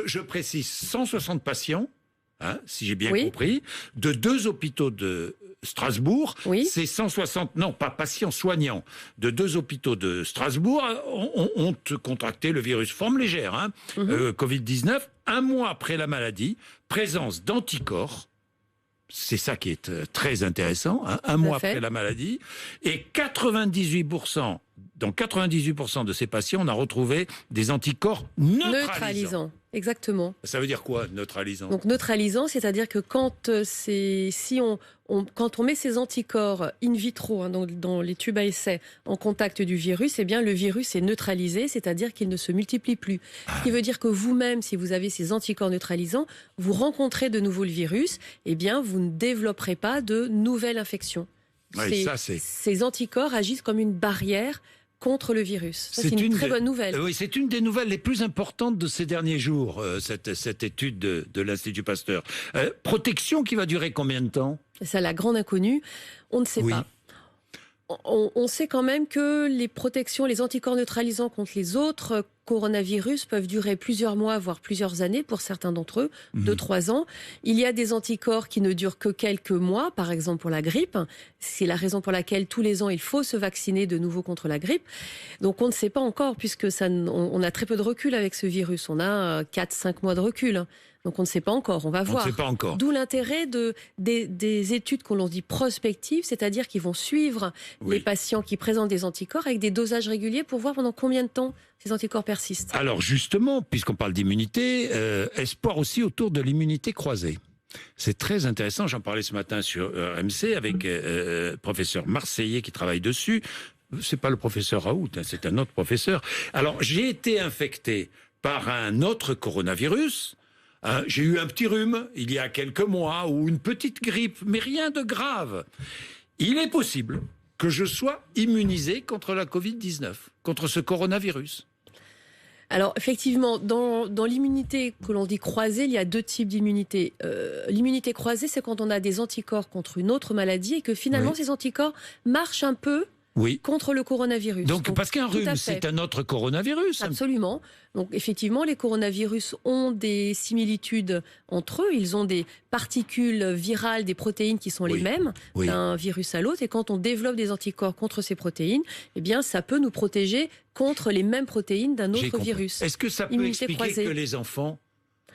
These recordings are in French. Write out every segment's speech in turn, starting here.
Je précise, 160 patients, hein, si j'ai bien Oui. compris, de 2 hôpitaux de Strasbourg. Oui. C'est 160, non pas patients, soignants, de 2 hôpitaux de Strasbourg ont contracté le virus, forme légère, hein, Covid-19, un mois après la maladie, présence d'anticorps. C'est ça qui est très intéressant, hein, un mois après la maladie. Et 98%, dans 98% de ces patients, on a retrouvé des anticorps neutralisants. Exactement. Ça veut dire quoi, neutralisant? Donc neutralisant, c'est-à-dire que quand quand on met ces anticorps in vitro, hein, dans les tubes à essai, en contact du virus, eh bien le virus est neutralisé, c'est-à-dire qu'il ne se multiplie plus. Ce qui veut dire que vous-même, si vous avez ces anticorps neutralisants, vous rencontrez de nouveau le virus, eh bien vous ne développerez pas de nouvelles infections. Oui, ces anticorps agissent comme une barrière contre le virus. C'est une très bonne nouvelle. Oui, c'est une des nouvelles les plus importantes de ces derniers jours, cette étude de l'Institut Pasteur. Protection qui va durer combien de temps? C'est la grande inconnue. On ne sait pas. On sait quand même que les protections, les anticorps neutralisants contre les autres coronavirus peuvent durer plusieurs mois, voire plusieurs années pour certains d'entre eux, 2-3 ans. Il y a des anticorps qui ne durent que quelques mois, par exemple pour la grippe. C'est la raison pour laquelle tous les ans, il faut se vacciner de nouveau contre la grippe. Donc on ne sait pas encore, puisque on a très peu de recul avec ce virus. On a 4-5 mois de recul. Donc on ne sait pas encore, on va voir. On ne sait pas encore. D'où l'intérêt des études qu'on l'on dit prospectives, c'est-à-dire qu'ils vont suivre les patients qui présentent des anticorps avec des dosages réguliers pour voir pendant combien de temps ces anticorps persistent. Alors justement, puisqu'on parle d'immunité, espoir aussi autour de l'immunité croisée. C'est très intéressant, j'en parlais ce matin sur RMC avec professeur Marseillais qui travaille dessus. C'est pas le professeur Raoult, hein, c'est un autre professeur. Alors j'ai été infecté par un autre coronavirus. J'ai eu un petit rhume il y a quelques mois ou une petite grippe, mais rien de grave. Il est possible que je sois immunisé contre la Covid-19, contre ce coronavirus. Alors effectivement, dans l'immunité que l'on dit croisée, il y a 2 types d'immunité. L'immunité croisée, c'est quand on a des anticorps contre une autre maladie et que finalement ces anticorps marchent un peu contre le coronavirus. Donc parce qu'un rhume, c'est un autre coronavirus. Absolument. Donc effectivement, les coronavirus ont des similitudes entre eux. Ils ont des particules virales, des protéines qui sont les mêmes d'un virus à l'autre. Et quand on développe des anticorps contre ces protéines, eh bien ça peut nous protéger contre les mêmes protéines d'un autre virus. Est-ce que ça peut expliquer que les enfants...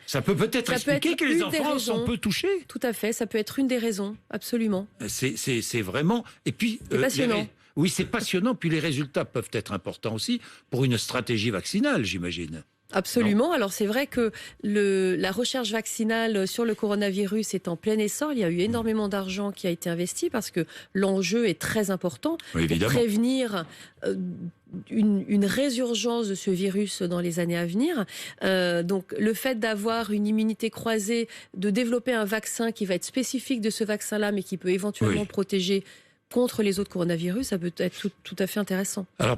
Ça peut peut-être expliquer que les enfants sont peu touchés. Tout à fait, ça peut être une des raisons, absolument. C'est vraiment... Et puis, c'est passionnant. Oui, c'est passionnant, puis les résultats peuvent être importants aussi pour une stratégie vaccinale, j'imagine. Absolument. Non. Alors c'est vrai que la recherche vaccinale sur le coronavirus est en plein essor. Il y a eu énormément d'argent qui a été investi parce que l'enjeu est très important pour prévenir une résurgence de ce virus dans les années à venir. Donc le fait d'avoir une immunité croisée, de développer un vaccin qui va être spécifique de ce vaccin-là, mais qui peut éventuellement protéger contre les autres coronavirus, ça peut être tout à fait intéressant. Alors,